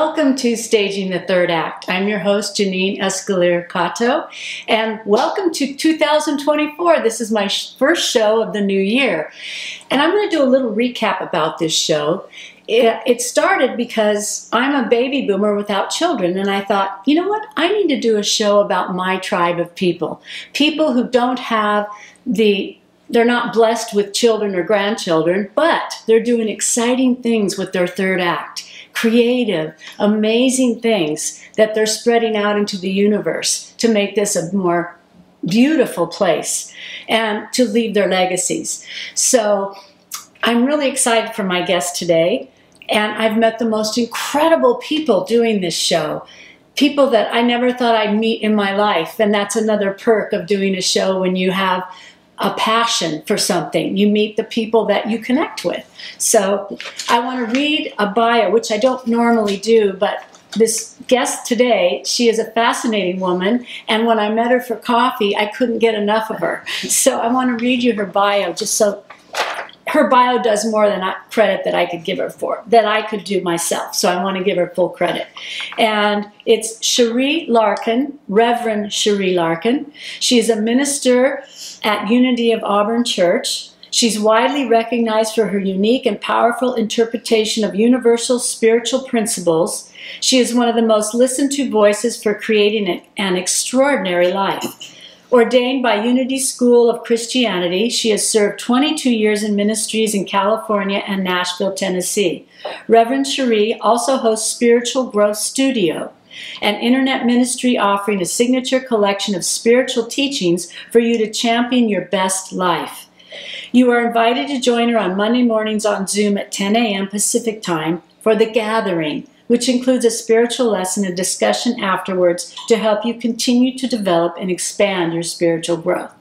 Welcome to Staging the Third Act. I'm your host, Janine Escalier-Cato, and welcome to 2024. This is my first show of the new year. And I'm going to do a little recap about this show. It started because I'm a baby boomer without children, and I thought, you know what, I need to do a show about my tribe of people. People who don't have they're not blessed with children or grandchildren, but they're doing exciting things with their third act. Creative, amazing things that they're spreading out into the universe to make this a more beautiful place and to leave their legacies. So I'm really excited for my guest today, and I've met the most incredible people doing this show. People that I never thought I'd meet in my life, and that's another perk of doing a show when you have a passion for something. You meet the people that you connect with. So I want to read a bio, which I don't normally do, but this guest today, she is a fascinating woman, and when I met her for coffee, I couldn't get enough of her. So I want to read you her bio, just so her bio does more than credit that I could give her for, that I could do myself. So I want to give her full credit. And it's Cherie Larkin, Reverend Cherie Larkin. She is a minister at Unity of Auburn Church. She's widely recognized for her unique and powerful interpretation of universal spiritual principles. She is one of the most listened to voices for creating an extraordinary life. Ordained by Unity School of Christianity, she has served 22 years in ministries in California and Nashville, Tennessee. Reverend Cherie also hosts Spiritual Growth Studio, an internet ministry offering a signature collection of spiritual teachings for you to champion your best life. You are invited to join her on Monday mornings on Zoom at 10 a.m. Pacific Time for The Gathering, which includes a spiritual lesson and discussion afterwards to help you continue to develop and expand your spiritual growth.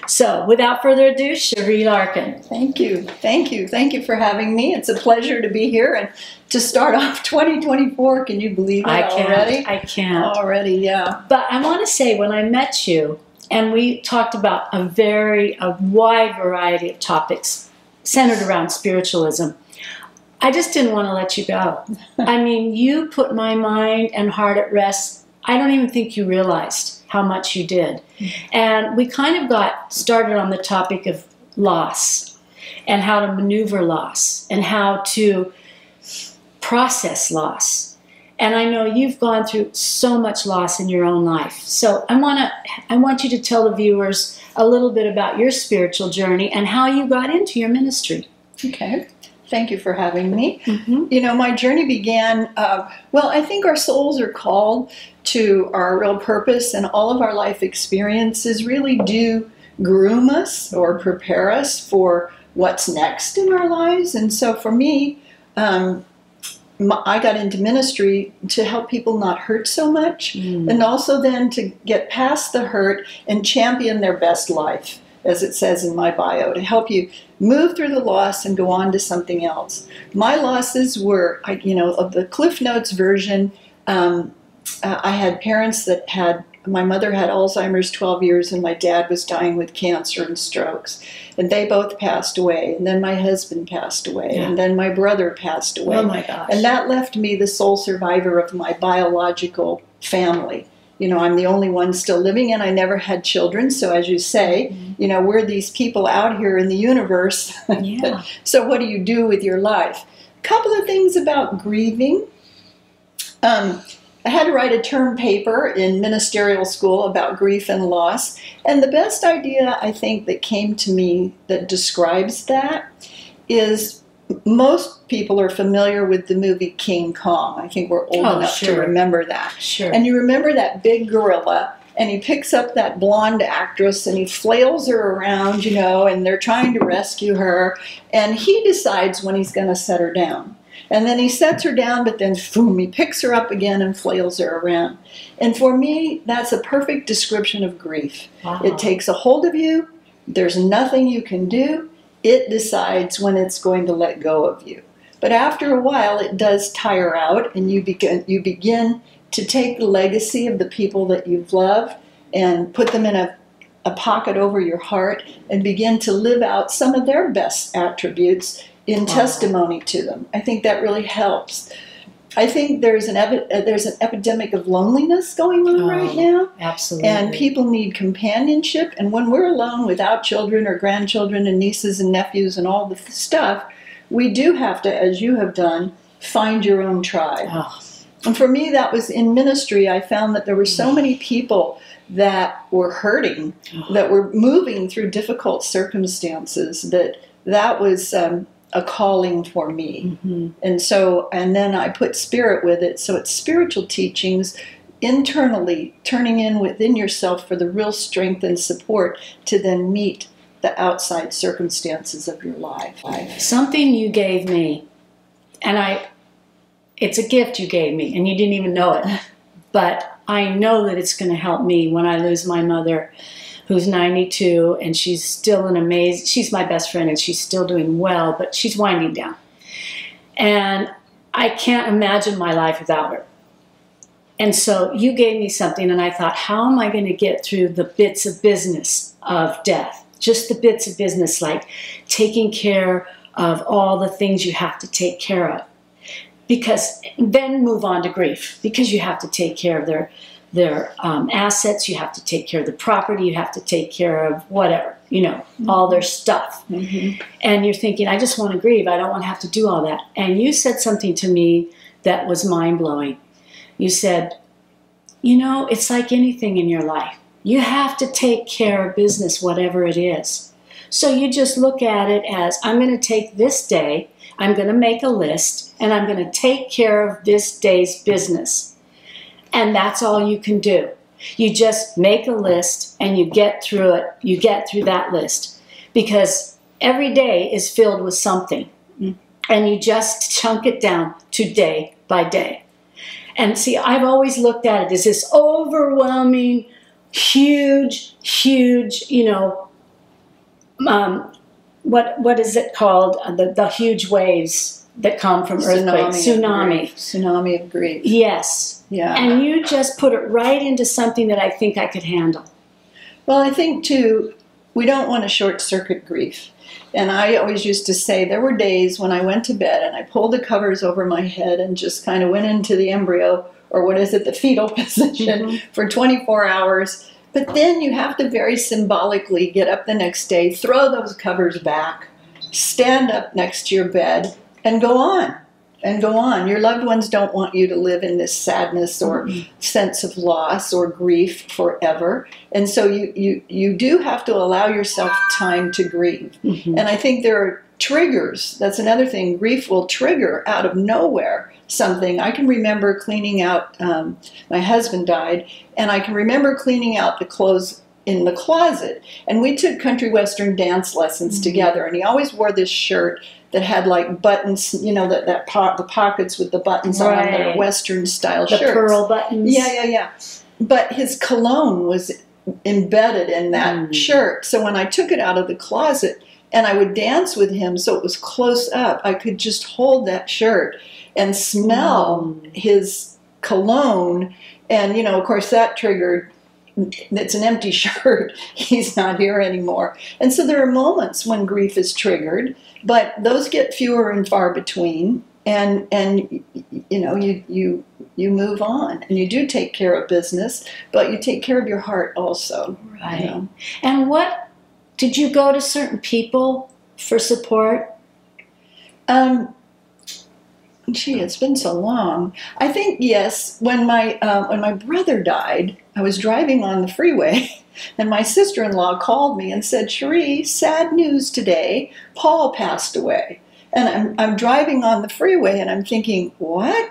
So, without further ado, Cherie Larkin. Thank you. Thank you. Thank you for having me. It's a pleasure to be here and to start off 2024. Can you believe it already? I can't. Already, yeah. But I want to say, when I met you, and we talked about a wide variety of topics centered around spiritualism, I just didn't want to let you go. I mean, you put my mind and heart at rest. I don't even think you realized how much you did. And we kind of got started on the topic of loss and how to maneuver loss and how to process loss. And I know you've gone through so much loss in your own life. So I want you to tell the viewers a little bit about your spiritual journey and how you got into your ministry. Okay. Thank you for having me. You know, my journey began, well, I think our souls are called to our real purpose, and all of our life experiences really do groom us or prepare us for what's next in our lives. And so for me, I got into ministry to help people not hurt so much, and also then to get past the hurt and champion their best life, as it says in my bio, to help you move through the loss and go on to something else. My losses were, of the Cliff Notes version, I had parents that my mother had Alzheimer's 12 years, and my dad was dying with cancer and strokes. And they both passed away. And then my husband passed away. Yeah. And then my brother passed away. Oh my gosh. And that left me the sole survivor of my biological family. You know, I'm the only one still living, and I never had children. So as you say, you know, we're these people out here in the universe. Yeah. So what do you do with your life? A couple of things about grieving. I had to write a term paper in ministerial school about grief and loss. And the best idea, I think, that came to me that describes that is most people are familiar with the movie King Kong. I think we're old enough to remember that. Sure. And you remember that big gorilla, and he picks up that blonde actress and he flails her around, you know, and they're trying to rescue her. And he decides when he's going to set her down. And then he sets her down, but then, boom, he picks her up again and flails her around. And for me, that's a perfect description of grief. Wow. It takes a hold of you. There's nothing you can do. It decides when it's going to let go of you. But after a while, it does tire out, and you begin to take the legacy of the people that you've loved and put them in a pocket over your heart and begin to live out some of their best attributes in testimony to them. I think that really helps. I think there's an epidemic of loneliness going on right now. Absolutely. And people need companionship. And when we're alone without children or grandchildren and nieces and nephews and all the stuff, we do have to, as you have done, find your own tribe. Oh. And for me, that was in ministry. I found that there were so many people that were hurting, that were moving through difficult circumstances, that was a calling for me. Mm-hmm. And then I put spirit with it. So it's spiritual teachings internally, turning in within yourself for the real strength and support to then meet the outside circumstances of your life. Something you gave me, and it's a gift you gave me, and you didn't even know it, but I know that it's going to help me when I lose my mother, who's 92, and she's still she's my best friend, and she's still doing well, but she's winding down. And I can't imagine my life without her. And so you gave me something, and I thought, how am I going to get through the bits of business of death? Just the bits of business, like taking care of all the things you have to take care of. Because then move on to grief, because you have to take care of their assets, you have to take care of the property, you have to take care of whatever, all their stuff. Mm-hmm. And you're thinking, I just want to grieve, I don't want to have to do all that. And you said something to me that was mind-blowing. You said, it's like anything in your life. You have to take care of business, whatever it is. So you just look at it as, I'm going to take this day, I'm going to make a list, and I'm going to take care of this day's business. And that's all you can do. You just make a list, and you get through it. You get through that list. Because every day is filled with something. And you just chunk it down to day by day. And see, I've always looked at it as this overwhelming, huge, what is it called? The huge waves that come from earthquakes. Tsunami of grief. Yes. Yeah. And you just put it right into something that I think I could handle. Well, I think, too, we don't want to short-circuit grief. And I always used to say there were days when I went to bed and I pulled the covers over my head and just kind of went into the embryo, or what is it, the fetal position, for 24 hours. But then you have to very symbolically get up the next day, throw those covers back, stand up next to your bed, and go on. And go on. Your loved ones don't want you to live in this sadness or sense of loss or grief forever. And so you do have to allow yourself time to grieve. And I think there are triggers. That's another thing. Grief will trigger out of nowhere something. I can remember cleaning out, my husband died, and I can remember cleaning out the clothes in the closet. And we took country western dance lessons together, and he always wore this shirt that had like buttons, the pockets with the buttons on them that are western style shirts. The pearl buttons. Yeah. But his cologne was embedded in that shirt. So when I took it out of the closet and I would dance with him, so it was close up, I could just hold that shirt and smell his cologne. And, of course, that triggered, it's an empty shirt. He's not here anymore. And so there are moments when grief is triggered, but those get fewer and far between. And you move on, and you do take care of business, but you take care of your heart also. Right. And what, did you go to certain people for support? Gee, it's been so long. I think, yes, when my brother died, I was driving on the freeway, and my sister-in-law called me and said, "Cherie, sad news today, Paul passed away." And I'm driving on the freeway, and I'm thinking, what?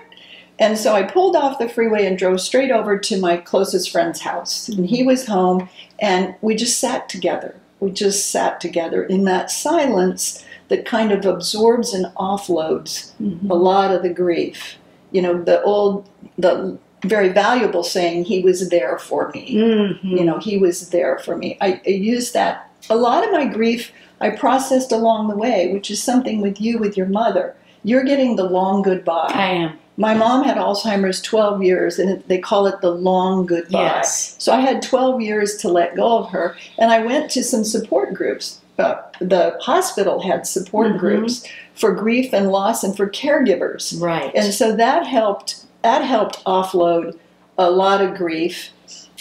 And so I pulled off the freeway and drove straight over to my closest friend's house. And he was home, and we just sat together. We just sat together in that silence that kind of absorbs and offloads a lot of the grief. The very valuable saying, he was there for me. He was there for me. I use that. A lot of my grief I processed along the way, which is something with your mother. You're getting the long goodbye. I am. My mom had Alzheimer's 12 years, and they call it the long goodbye. Yes. So I had 12 years to let go of her, and I went to some support groups. The hospital had support groups for grief and loss and for caregivers. Right. And so that helped offload a lot of grief.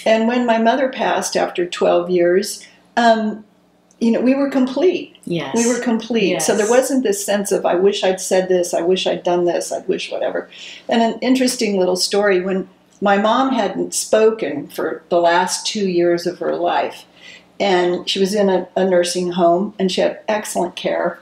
And when my mother passed after 12 years, we were complete. Yes. We were complete. Yes. So there wasn't this sense of, I wish I'd said this, I wish I'd done this, I wish whatever. And an interesting little story, when my mom hadn't spoken for the last 2 years of her life, and she was in a nursing home, and she had excellent care.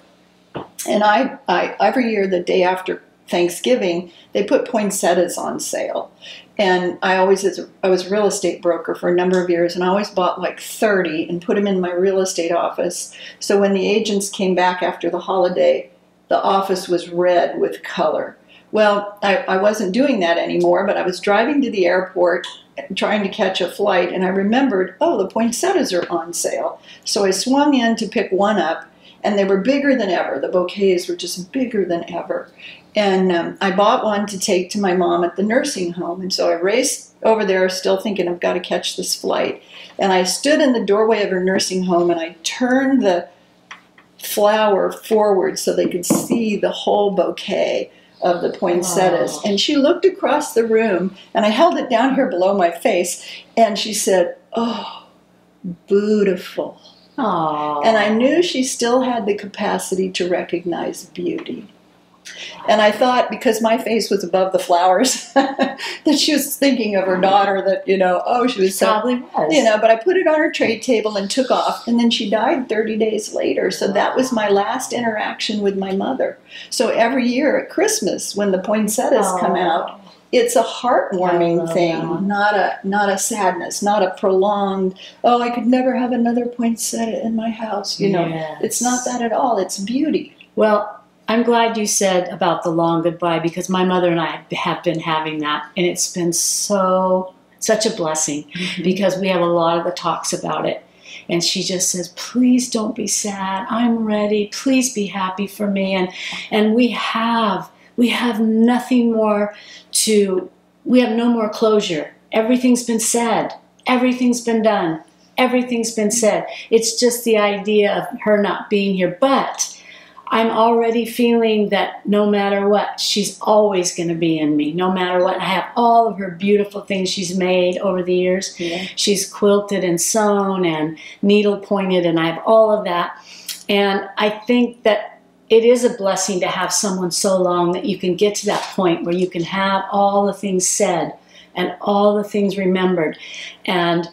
And I every year, the day after Thanksgiving, they put poinsettias on sale. And I was a real estate broker for a number of years, and I always bought like 30 and put them in my real estate office. So when the agents came back after the holiday, the office was red with color. Well, I wasn't doing that anymore, but I was driving to the airport trying to catch a flight, and I remembered, oh, the poinsettias are on sale. So I swung in to pick one up, and they were bigger than ever. The bouquets were just bigger than ever. And I bought one to take to my mom at the nursing home. And so I raced over there, still thinking I've got to catch this flight. And I stood in the doorway of her nursing home, and I turned the flower forward so they could see the whole bouquet of the poinsettias. Wow. And she looked across the room, and I held it down here below my face, and she said, "Oh, beautiful." Aww. And I knew she still had the capacity to recognize beauty. And I thought, because my face was above the flowers, that she was thinking of her daughter, that, she was so, probably was. but I put it on her tray table and took off, and then she died 30 days later. So that was my last interaction with my mother. So every year at Christmas, when the poinsettias come out, it's a heartwarming thing, not a sadness, not a prolonged, oh, I could never have another poinsettia in my house. Yes. It's not that at all. It's beauty. Well, I'm glad you said about the long goodbye, because my mother and I have been having that, and it's been such a blessing, because we have a lot of the talks about it. And she just says, please don't be sad. I'm ready. Please be happy for me. And we have nothing more we have no more closure. Everything's been said. Everything's been done. Everything's been said. It's just the idea of her not being here. But I'm already feeling that no matter what, she's always going to be in me. No matter what. I have all of her beautiful things she's made over the years. Yeah. She's quilted and sewn and needle pointed, and I have all of that. And I think that it is a blessing to have someone so long that you can get to that point where you can have all the things said and all the things remembered. And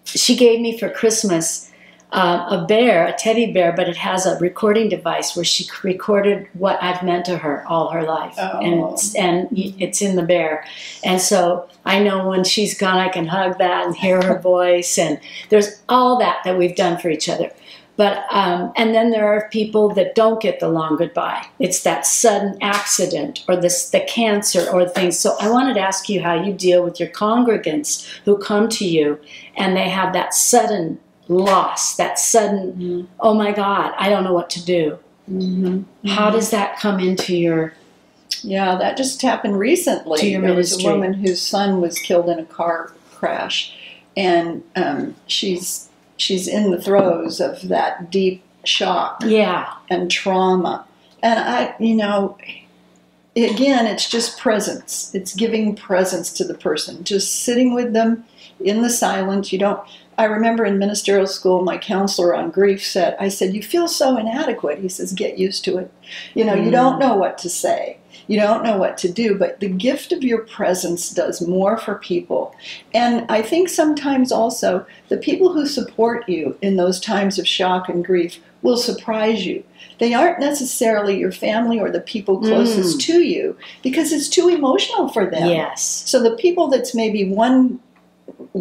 she gave me for Christmas a bear, a teddy bear, but it has a recording device where she recorded what I've meant to her all her life. Oh. And it's in the bear. And so I know when she's gone, I can hug that and hear her voice. And there's all that we've done for each other. But and then there are people that don't get the long goodbye. It's that sudden accident or the cancer or things. So I wanted to ask you how you deal with your congregants who come to you and they have that sudden loss, that sudden, oh my God, I don't know what to do. How does that come into your... Yeah, that just happened recently. To your there ministry. was a woman whose son was killed in a car crash, and she's in the throes of that deep shock and trauma. And again, it's just presence. It's giving presence to the person, just sitting with them in the silence. I remember in ministerial school, my counselor on grief said, you feel so inadequate. He says, get used to it. You don't know what to say. You don't know what to do, but the gift of your presence does more for people. And I think sometimes also the people who support you in those times of shock and grief will surprise you. They aren't necessarily your family or the people closest to you, because it's too emotional for them. Yes. So the people that's maybe one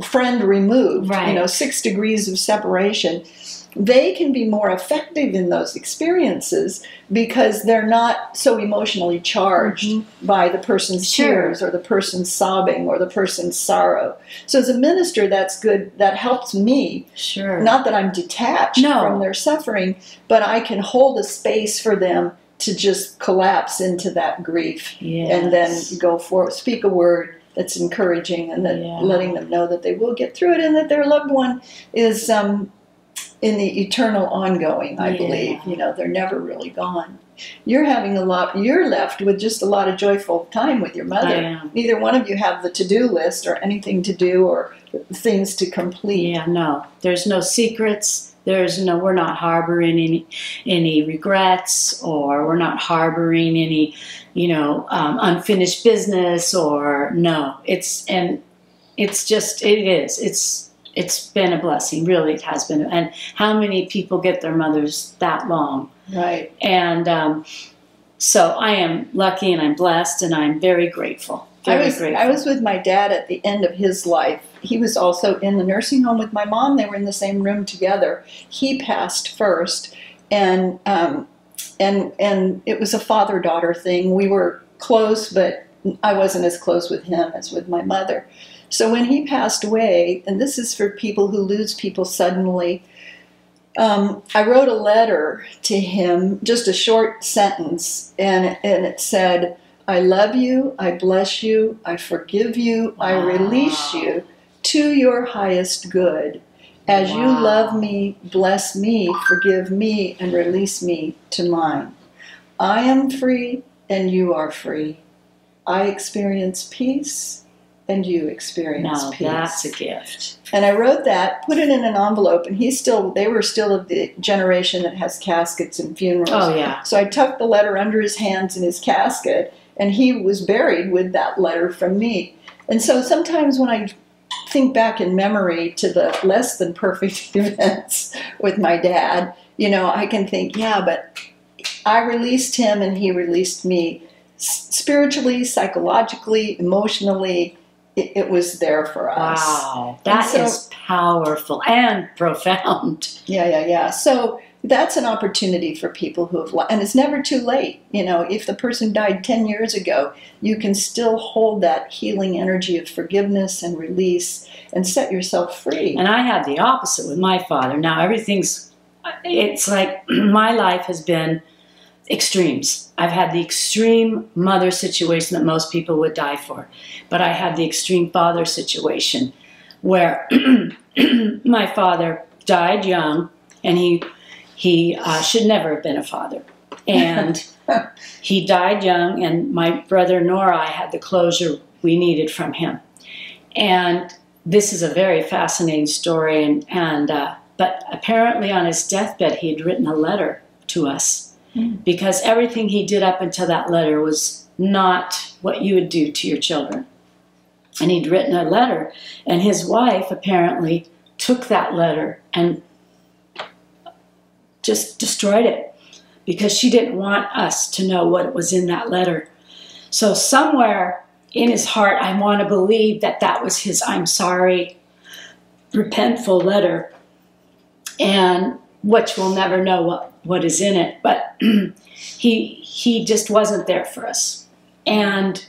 friend removed, right. 6 degrees of separation, they can be more effective in those experiences because they're not so emotionally charged by the person's tears or the person's sobbing or the person's sorrow. So as a minister, that's good. That helps me. Sure. Not that I'm detached from their suffering, but I can hold a space for them to just collapse into that grief and then go forward, speak a word that's encouraging, and then letting them know that they will get through it and that their loved one is in the eternal ongoing, I Yeah. believe. You know, they're never really gone. You're having a lot, you're left with just a lot of joyful time with your mother. I am. Neither one of you have the to-do list or anything to do or things to complete. Yeah, no. There's no secrets. We're not harboring any regrets, or we're not harboring any, unfinished business, or no. It's been a blessing, really. It has been. And how many people get their mothers that long? Right. And so I am lucky, and I'm blessed, and I'm very grateful. I was with my dad at the end of his life. He was also in the nursing home with my mom. They were in the same room together. He passed first, and it was a father-daughter thing. We were close, but I wasn't as close with him as with my mother. So when he passed away, and this is for people who lose people suddenly, I wrote a letter to him, just a short sentence, and it said, "I love you, I bless you, I forgive you, I release you to your highest good. As you love me, bless me, forgive me, and release me to mine. I am free, and you are free. I experience peace, and you experience peace." That's a gift. And I wrote that, put it in an envelope, and they were still of the generation that has caskets and funerals. Oh, yeah. So I tucked the letter under his hands in his casket, and he was buried with that letter from me. And so sometimes when I think back in memory to the less than perfect events with my dad, I can think, yeah, but I released him and he released me spiritually, psychologically, emotionally. It was there for us. Wow, that is powerful and profound. Yeah. So that's an opportunity for people who have, and it's never too late. If the person died 10 years ago, you can still hold that healing energy of forgiveness and release and set yourself free. And I had the opposite with my father. Now it's like my life has been extremes. I've had the extreme mother situation that most people would die for, but I had the extreme father situation where my father died young, and he should never have been a father. And he died young, and my brother nor I had the closure we needed from him. And this is a very fascinating story, but apparently on his deathbed he had written a letter to us, because everything he did up until that letter was not what you would do to your children. And he'd written a letter, and his wife apparently took that letter and just destroyed it, because she didn't want us to know what was in that letter. So somewhere in his heart, I want to believe that was his "I'm sorry," repentful letter, and which we'll never know what is in it. But he just wasn't there for us, and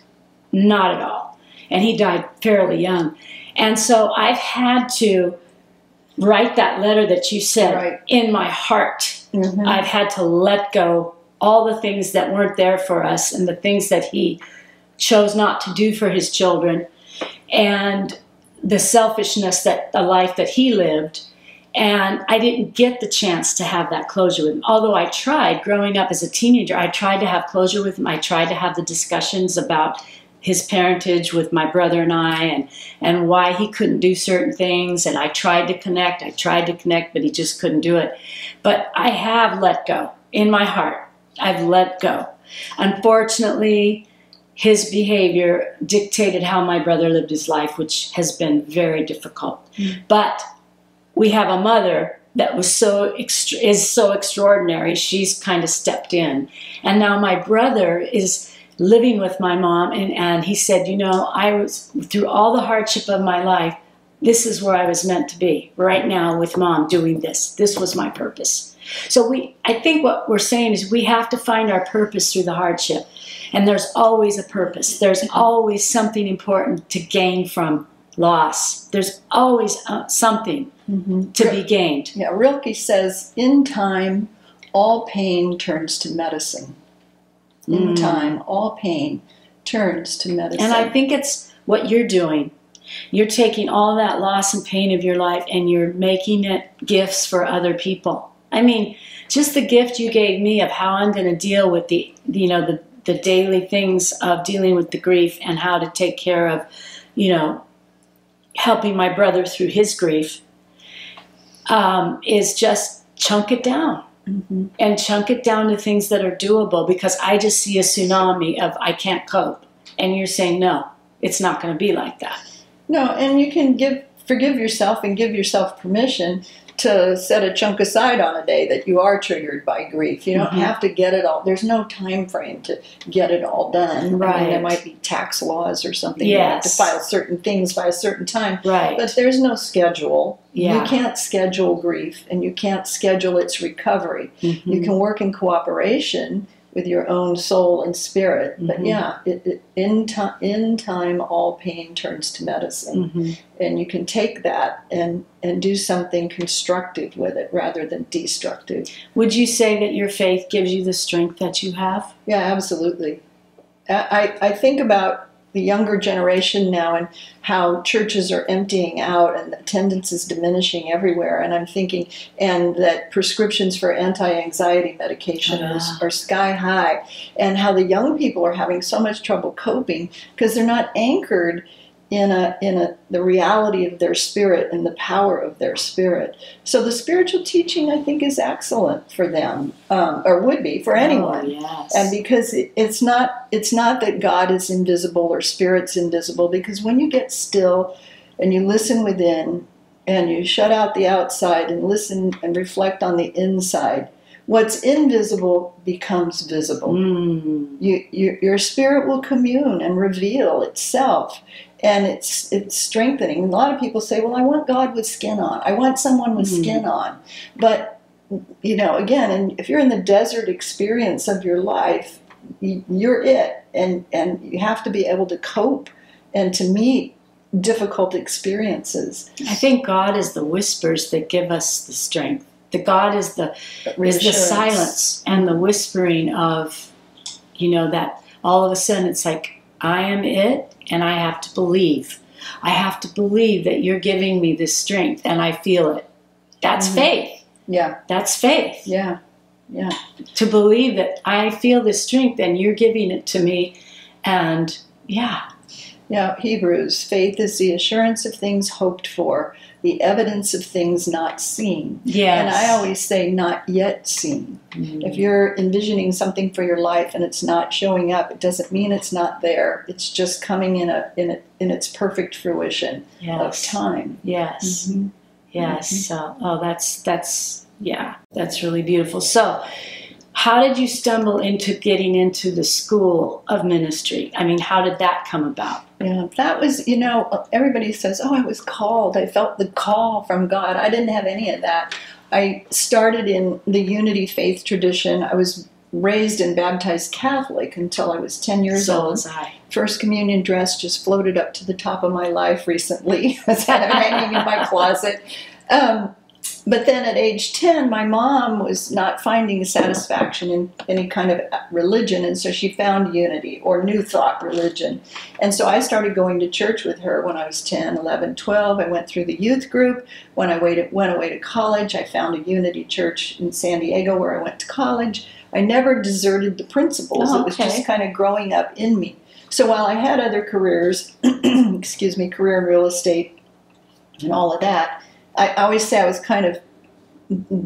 not at all. And he died fairly young. And so I've had to write that letter that you said in my heart. Mm-hmm. I've had to let go all the things that weren't there for us, and the things that he chose not to do for his children, and the selfishness, the life that he lived. And I didn't get the chance to have that closure with him. Although I tried, growing up as a teenager, I tried to have closure with him. I tried to have the discussions about his parentage with my brother and I, and why he couldn't do certain things. And I tried to connect, but he just couldn't do it. But I have let go in my heart. I've let go. Unfortunately, his behavior dictated how my brother lived his life, which has been very difficult. Mm. But we have a mother that is so extraordinary. She's kind of stepped in. And now my brother is living with my mom, and he said, I was, through all the hardship of my life, this is where I was meant to be, right now with Mom doing this. This was my purpose. So I think what we're saying is we have to find our purpose through the hardship. And there's always a purpose. There's always something important to gain from loss. There's always something to be gained. Yeah, Rilke says, in time, all pain turns to medicine. In time, all pain turns to medicine. And I think it's what you're doing. You're taking all that loss and pain of your life and you're making it gifts for other people. I mean, just the gift you gave me of how I'm going to deal with the daily things of dealing with the grief and how to take care of, helping my brother through his grief, is just chunk it down. Mm-hmm. And chunk it down to things that are doable, because I just see a tsunami of I can't cope. And you're saying, no, it's not going to be like that. No, and you can forgive yourself and give yourself permission to set a chunk aside on a day that you are triggered by grief. You don't mm-hmm. have to get it all. There's no time frame to get it all done. Right. I mean, there might be tax laws or something. Yes. You have to file certain things by a certain time. Right. But there's no schedule. Yeah. You can't schedule grief, and you can't schedule its recovery. Mm-hmm. You can work in cooperation with your own soul and spirit. Mm-hmm. But yeah, in time, all pain turns to medicine. Mm-hmm. And you can take that and do something constructive with it rather than destructive. Would you say that your faith gives you the strength that you have? Yeah, absolutely. I think about the younger generation now and how churches are emptying out and attendance is diminishing everywhere. And I'm thinking, and that prescriptions for anti-anxiety medication are sky high, and how the young people are having so much trouble coping because they're not anchored in the reality of their spirit and the power of their spirit. So the spiritual teaching, I think, is excellent for them, or would be for anyone. Oh, yes. And because it's not that God is invisible or spirit's invisible, because when you get still and you listen within and you shut out the outside and listen and reflect on the inside, what's invisible becomes visible. Mm. Your spirit will commune and reveal itself. And it's strengthening. A lot of people say, well, I want God with skin on. I want someone with skin on. But, again, and if you're in the desert experience of your life, you're it. And you have to be able to cope and to meet difficult experiences. I think God is the whispers that give us the strength. The God is the silence and the whispering of, that all of a sudden it's like, I am it, and I have to believe. I have to believe that you're giving me this strength, and I feel it. That's faith. Yeah. That's faith. Yeah. Yeah. To believe that I feel this strength, and you're giving it to me, and yeah. Yeah, Hebrews, faith is the assurance of things hoped for, the evidence of things not seen. Yes. And I always say not yet seen. Mm-hmm. If you're envisioning something for your life and it's not showing up, it doesn't mean it's not there. It's just coming in its perfect fruition of time. Yes. Mm-hmm. Yes. So, that's really beautiful. So, how did you stumble into getting into the school of ministry? I mean, how did that come about? Yeah, that was, everybody says, oh, I was called. I felt the call from God. I didn't have any of that. I started in the Unity faith tradition. I was raised and baptized Catholic until I was 10 years old. So was I. First communion dress just floated up to the top of my life recently. It's hanging in my closet. But then at age 10, my mom was not finding satisfaction in any kind of religion, and so she found Unity, or New Thought religion. And so I started going to church with her when I was 10, 11, 12. I went through the youth group. When I went away to college, I found a Unity church in San Diego where I went to college. I never deserted the principles. Oh, okay. It was just kind of growing up in me. So while I had other careers, career in real estate and all of that, I always say I was kind of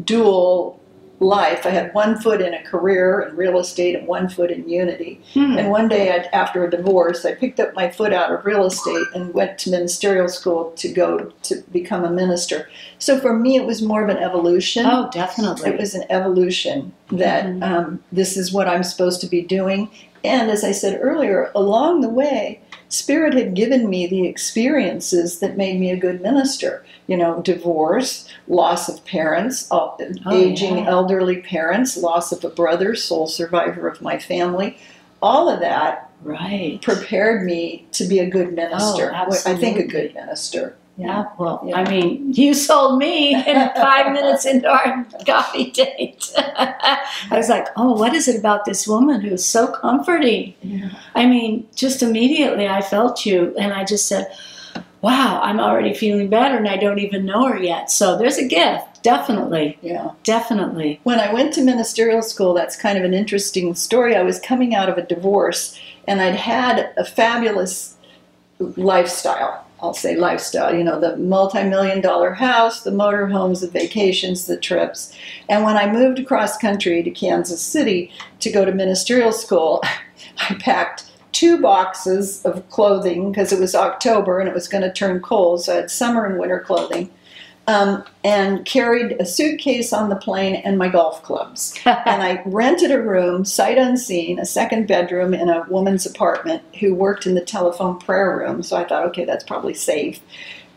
dual life. I had one foot in a career in real estate and one foot in Unity. And one day after a divorce, I picked up my foot out of real estate and went to ministerial school to go to become a minister. So for me, it was more of an evolution. Oh, definitely. It was an evolution that this is what I'm supposed to be doing. And as I said earlier, along the way, Spirit had given me the experiences that made me a good minister. Divorce, loss of parents, aging elderly parents, loss of a brother, sole survivor of my family. All of that prepared me to be a good minister. Oh, I think a good minister. Yeah, well, I mean, you sold me in 5 minutes into our coffee date. I was like, oh, what is it about this woman who's so comforting? Yeah. I mean, just immediately I felt you, and I just said, wow, I'm already feeling better and I don't even know her yet. So there's a gift, definitely. Yeah. Definitely. When I went to ministerial school, that's kind of an interesting story. I was coming out of a divorce and I'd had a fabulous lifestyle. I'll say lifestyle, you know, the multi-million-dollar house, the motorhomes, the vacations, the trips. And when I moved across country to Kansas City to go to ministerial school, I packed 2 boxes of clothing because it was October and it was going to turn cold, so I had summer and winter clothing, and carried a suitcase on the plane and my golf clubs. And I rented a room, sight unseen, a 2nd bedroom in a woman's apartment who worked in the telephone prayer room, so I thought, okay, that's probably safe.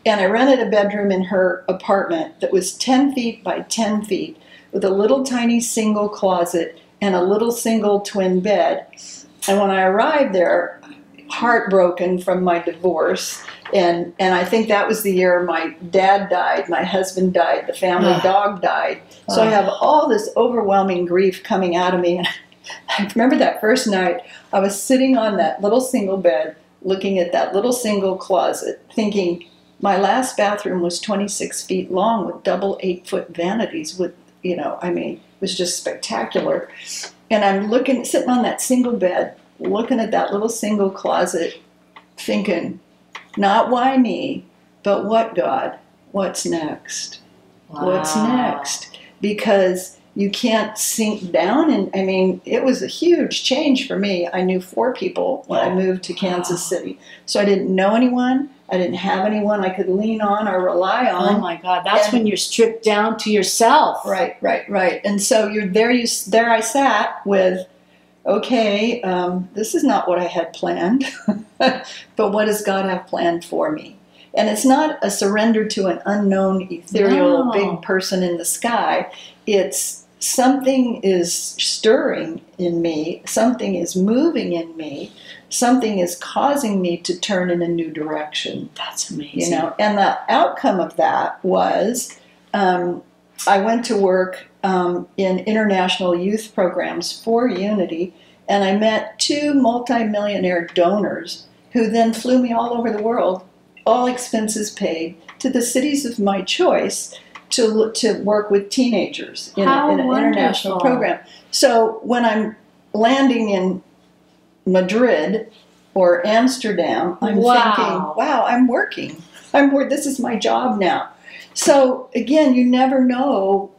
And I rented a bedroom in her apartment that was 10 feet by 10 feet with a little tiny single closet and a little single twin bed. And when I arrived there, heartbroken from my divorce, and I think that was the year my dad died, my husband died, the family dog died. So I have all this overwhelming grief coming out of me. And I remember that first night, I was sitting on that little single bed, looking at that little single closet, thinking my last bathroom was 26 feet long with double 8-foot vanities with, you know, I mean, it was just spectacular. And I'm sitting on that single bed, looking at that little single closet, thinking, not why me, but what, God? What's next? Wow. What's next? Because you can't sink down. And I mean, it was a huge change for me. I knew 4 people when I moved to Kansas City. So I didn't know anyone. I didn't have anyone I could lean on or rely on. Oh my God, that's when you're stripped down to yourself. Right. And so there I sat with, okay, this is not what I had planned, but what does God have planned for me? And it's not a surrender to an unknown, ethereal, big person in the sky. It's something is stirring in me, something is moving in me, something is causing me to turn in a new direction. That's amazing. You know, and the outcome of that was I went to work in international youth programs for Unity, and I met 2 multimillionaire donors who then flew me all over the world, all expenses paid, to the cities of my choice to work with teenagers in an international program. So when I'm landing in Madrid or Amsterdam, I'm thinking, wow, I'm working. This is my job now. So again, you never know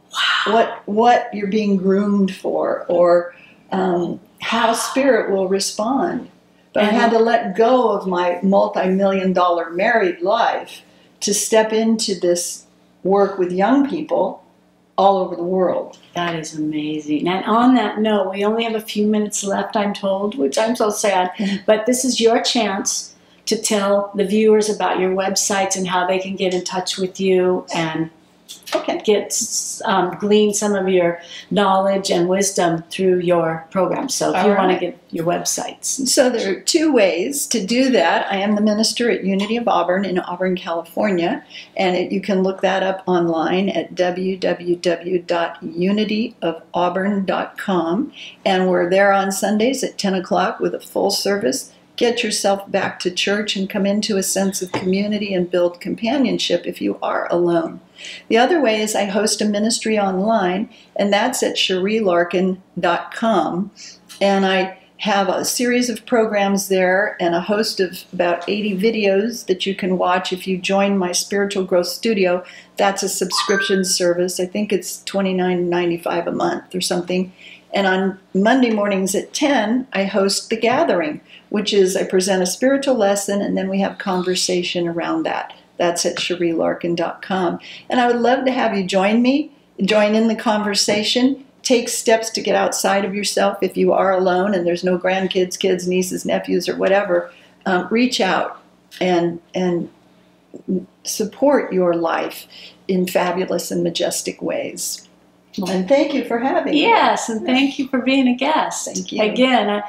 what you're being groomed for, or how Spirit will respond. But I had to let go of my multi-million-dollar married life to step into this work with young people all over the world. That is amazing. And on that note, we only have a few minutes left, I'm told, which I'm so sad. But this is your chance to tell the viewers about your websites and how they can get in touch with you and glean some of your knowledge and wisdom through your program. So if you want to give your websites. So there are 2 ways to do that. I am the minister at Unity of Auburn in Auburn, California, and you can look that up online at www.unityofauburn.com, and we're there on Sundays at 10 o'clock with a full service. Get yourself back to church and come into a sense of community and build companionship if you are alone. The other way is I host a ministry online, and that's at CherieLarkin.com. And I have a series of programs there and a host of about 80 videos that you can watch if you join my Spiritual Growth Studio. That's a subscription service. I think it's $29.95 a month or something. And on Monday mornings at 10, I host The Gathering, which is I present a spiritual lesson and then we have conversation around that. That's at CherieLarkin.com. And I would love to have you join me, join in the conversation, take steps to get outside of yourself if you are alone and there's no grandkids, kids, nieces, nephews, or whatever. Reach out and support your life in fabulous and majestic ways. And thank you for having me. Yes, and thank you for being a guest. Thank you. Again,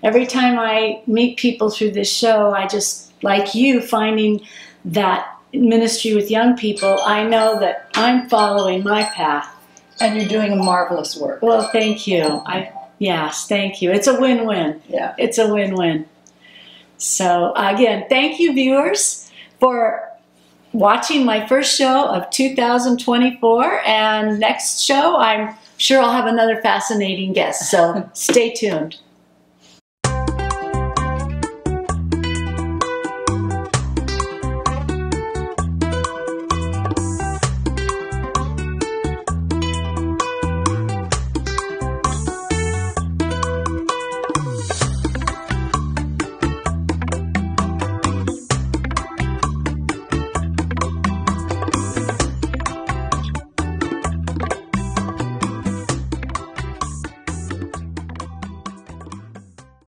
every time I meet people through this show, I just, like you, finding that ministry with young people, I know that I'm following my path. And you're doing a marvelous work. Well, thank you. Yes, thank you. It's a win-win. Yeah. It's a win-win. So, again, thank you, viewers, for watching my first show of 2024. And next show, I'm sure I'll have another fascinating guest. So stay tuned.